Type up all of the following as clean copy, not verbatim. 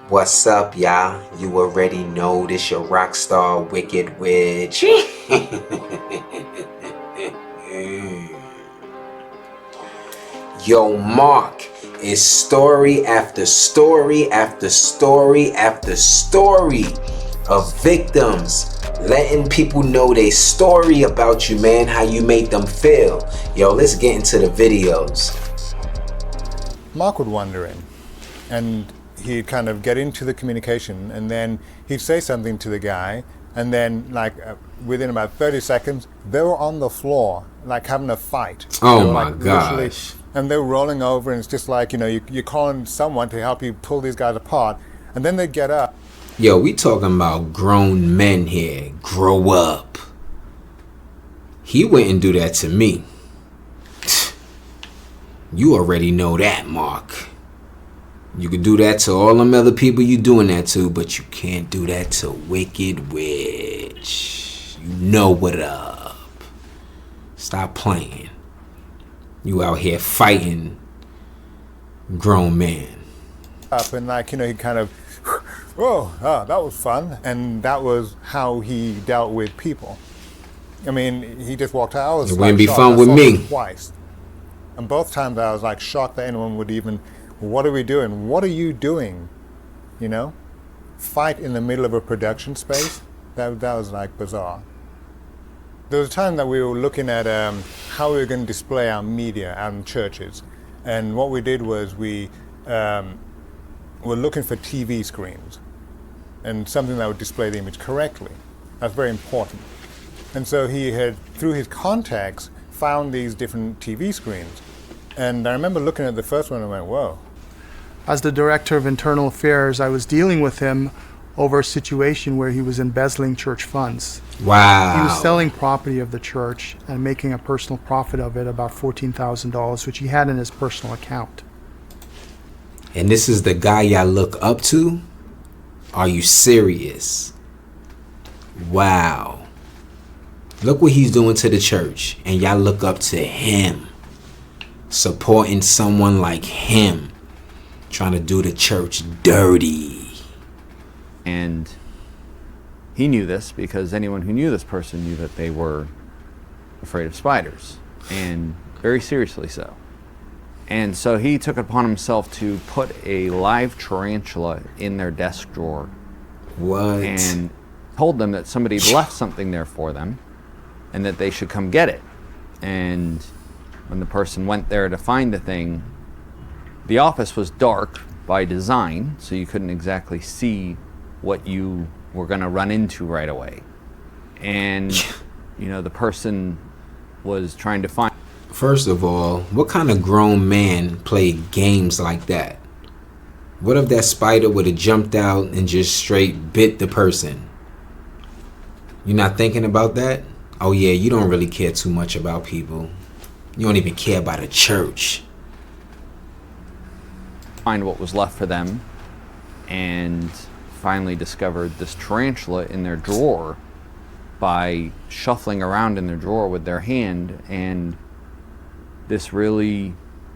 What's up, y'all? You already know this your Rockstar Wicked Witch. Yo, Marc is story after story after story after story of victims letting people know their story about you, man, how you made them feel. Yo, let's get into the videos. Marc would wander in, and he'd kind of get into the communication, and then he'd say something to the guy, and then within about 30 seconds, they were on the floor, like having a fight. Oh my gosh. And they were rolling over, and it's just like, you're calling someone to help you pull these guys apart, and then they get up. Yo, we talking about grown men here. Grow up. He wouldn't do that to me. You already know that, Marc. You could do that to all them other people you doing that to, but you can't do that to Wicked Witch. You know what up. Stop playing. You out here fighting grown men. Up and he kind of, that was fun. And that was how he dealt with people. I mean, he just walked out. I was it wouldn't be fun with me. Twice. And both times I was shocked that anyone would even, what are we doing? What are you doing? Fight in the middle of a production space? That was bizarre. There was a time that we were looking at how we were going to display our media out in churches. And what we did was we were looking for TV screens and something that would display the image correctly. That's very important. And so he had, through his contacts, found these different TV screens. And I remember looking at the first one and went, whoa. As the director of internal affairs, I was dealing with him over a situation where he was embezzling church funds. Wow. He was selling property of the church and making a personal profit of it, about $14,000, which he had in his personal account. And this is the guy y'all look up to? Are you serious? Wow. Look what he's doing to the church, and y'all look up to him. Supporting someone like him. Trying to do the church dirty. And he knew this because anyone who knew this person knew that they were afraid of spiders, and very seriously so. And so he took it upon himself to put a live tarantula in their desk drawer. What? And told them that somebody left something there for them and that they should come get it. And when the person went there to find the thing, the office was dark by design, so you couldn't exactly see what you were going to run into right away. And, the person was trying to find... First of all, what kind of grown man played games like that? What if that spider would have jumped out and just straight bit the person? You're not thinking about that? Oh yeah, you don't really care too much about people. You don't even care about a church. Find what was left for them, and finally discovered this tarantula in their drawer by shuffling around in their drawer with their hand, and this really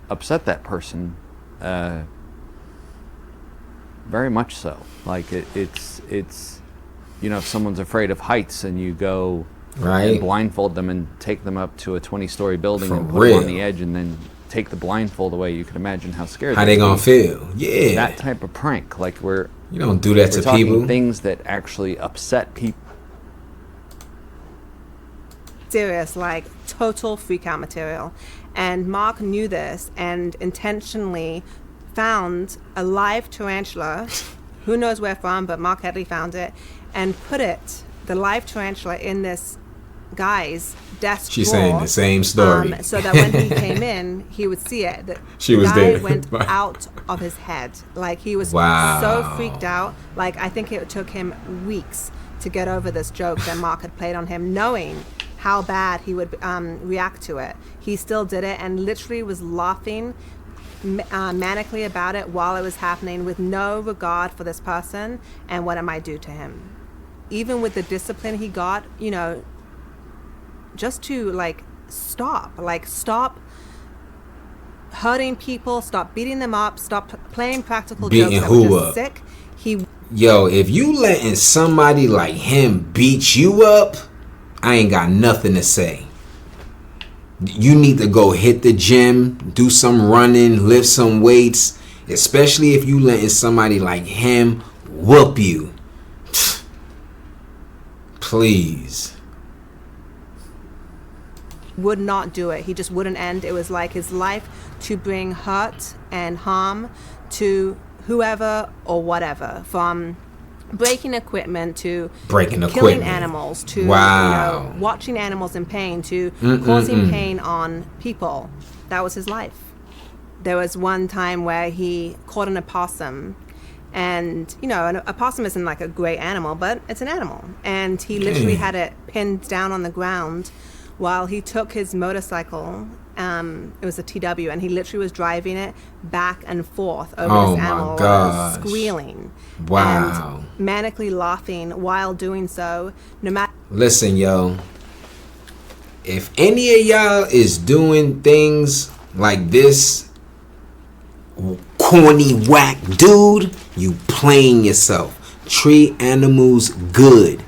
upset that person, very much so. It's if someone's afraid of heights and you go right, and blindfold them and take them up to a 20-story building For and put real. them on the edge and then take the blindfold away, you can imagine how scared how they gonna feel. Yeah, that type of prank, you don't do that to people. Things that actually upset people. Serious, total freak out material. And Marc knew this and intentionally found a live tarantula, who knows where from, but Marc Headley found it, and put the live tarantula in this guy's desk She's drawer, saying the same story. so that when he came in, he would see it. The guy went out of his head. He was so freaked out. I think it took him weeks to get over this joke that Marc had played on him, knowing how bad he would react to it. He still did it and literally was laughing manically about it while it was happening, with no regard for this person and what it might do to him. Even with the discipline he got, just to stop hurting people, stop beating them up, stop playing practical jokes that were just sick. Yo, if you letting somebody like him beat you up, I ain't got nothing to say. You need to go hit the gym, do some running, lift some weights, especially if you letting somebody like him whoop you. Please. Would not do it. He just wouldn't end. It was like his life to bring hurt and harm to whoever or whatever, from breaking equipment to killing animals to watching animals in pain to causing pain on people. That was his life. There was one time where he caught an opossum, and an opossum isn't like a great animal, but it's an animal, and he literally had it pinned down on the ground while he took his motorcycle. It was a TW, and he literally was driving it back and forth over this animal, squealing, and manically laughing while doing so. No matter. Listen, yo. If any of y'all is doing things like this, corny whack dude, you playing yourself. Treat animals good.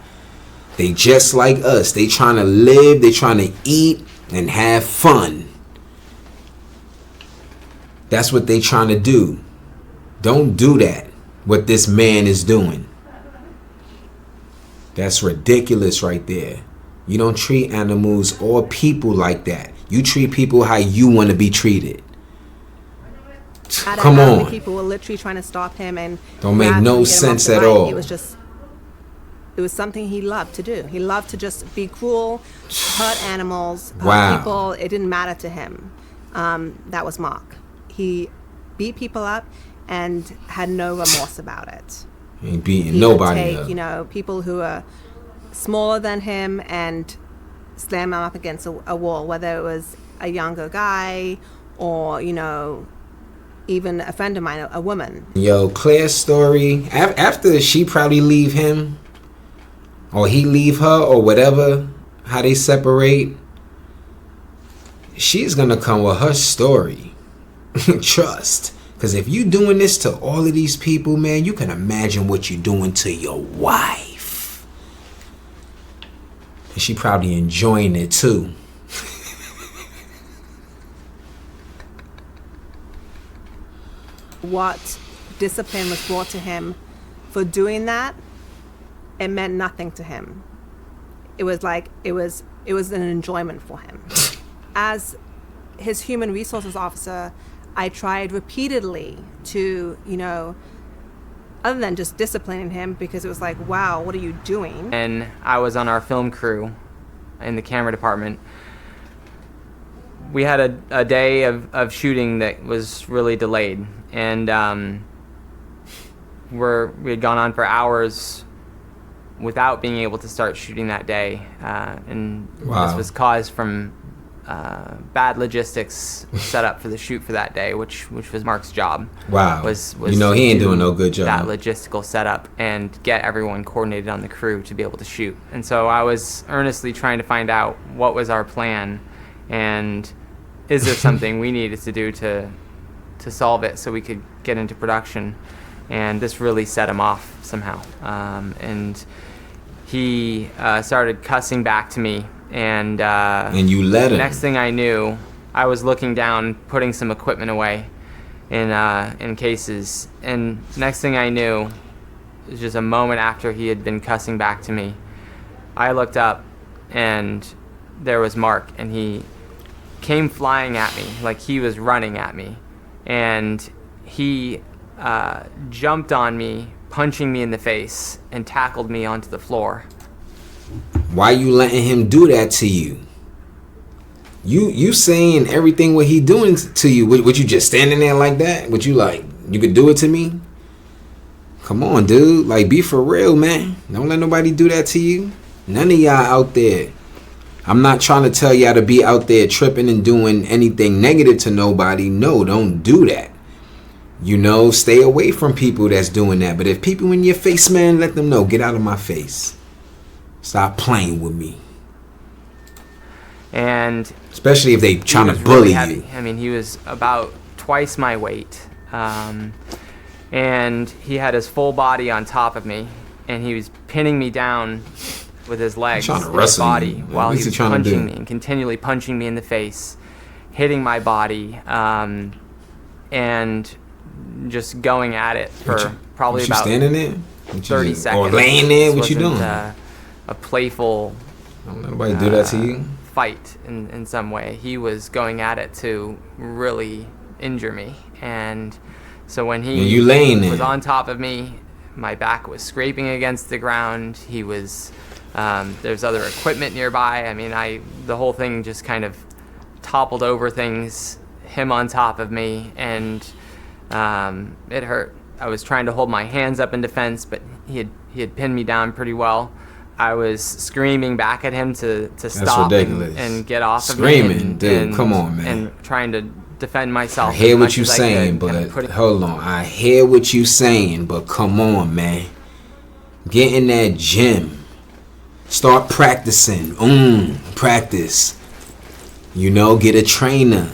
They just like us. They trying to live. They trying to eat and have fun. That's what they trying to do. Don't do that, what this man is doing. That's ridiculous right there. You don't treat animals or people like that. You treat people how you want to be treated. Come on. People were literally trying to stop him, and don't make no sense at all. It was something he loved to do. He loved to just be cruel, hurt animals, hurt people. It didn't matter to him. That was Marc. He beat people up and had no remorse about it. He ain't beating nobody up. He would take, people who are smaller than him and slam them up against a wall, whether it was a younger guy or, even a friend of mine, a woman. Yo, Claire's story, after she probably leave him, or he leave her, or whatever, how they separate, she's gonna come with her story. Trust. Because if you doing this to all of these people, man, you can imagine what you're doing to your wife. And she probably enjoying it too. What discipline was brought to him for doing that, it meant nothing to him. It was like it was an enjoyment for him. As his human resources officer, I tried repeatedly to, other than just disciplining him, because it was like, wow, what are you doing? And I was on our film crew in the camera department. We had a day of shooting that was really delayed, and we had gone on for hours without being able to start shooting that day, and this was caused from bad logistics set up for the shoot for that day, which was Marc's job. Was he ain't doing no good job. That logistical setup and get everyone coordinated on the crew to be able to shoot. And so I was earnestly trying to find out what was our plan, and is there something we needed to do to solve it so we could get into production. And this really set him off somehow. And he started cussing back to me. And you let him. Next thing I knew, I was looking down, putting some equipment away in cases. And next thing I knew, it was just a moment after he had been cussing back to me, I looked up, and there was Marc, and he came flying at me like he was running at me. And he jumped on me, punching me in the face, and tackled me onto the floor. Why you letting him do that to you? You saying everything what he doing to you? Would you just standing there like that? Would you like, you could do it to me? Come on, dude. Like, be for real, man. Don't let nobody do that to you. None of y'all out there. I'm not trying to tell y'all to be out there tripping and doing anything negative to nobody. No, don't do that. Stay away from people that's doing that. But if people in your face, man, let them know. Get out of my face. Stop playing with me. And especially if they trying to bully you. I mean, he was about twice my weight. and he had his full body on top of me, and he was pinning me down with his legs and his body while he was punching me and continually punching me in the face, hitting my body, and just going at it for probably about standing there? 30 seconds. Or laying there? What you doing? A playful don't let nobody do that to you. Fight in some way. He was going at it to really injure me, and so when he was on top of me, my back was scraping against the ground. He was there's other equipment nearby. I mean, the whole thing just kind of toppled over things, him on top of me, and it hurt. I was trying to hold my hands up in defense, but he had pinned me down pretty well. I was screaming back at him to stop and get off of me. Screaming, dude, come on, man. And trying to defend myself. I hear what you're saying, but hold on. I hear what you're saying, but come on, man. Get in that gym. Start practicing. Practice. You know, get a trainer.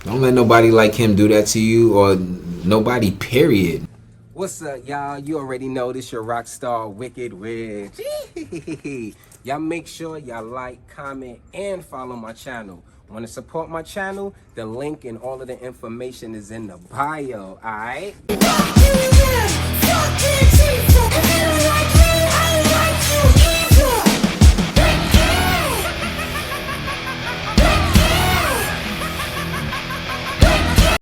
Don't let nobody like him do that to you, or nobody, period. What's up, y'all? You already know this your Rockstar Wicked Witch. Y'all make sure y'all like, comment, and follow my channel. Want to support my channel? The link and all of the information is in the bio, alright?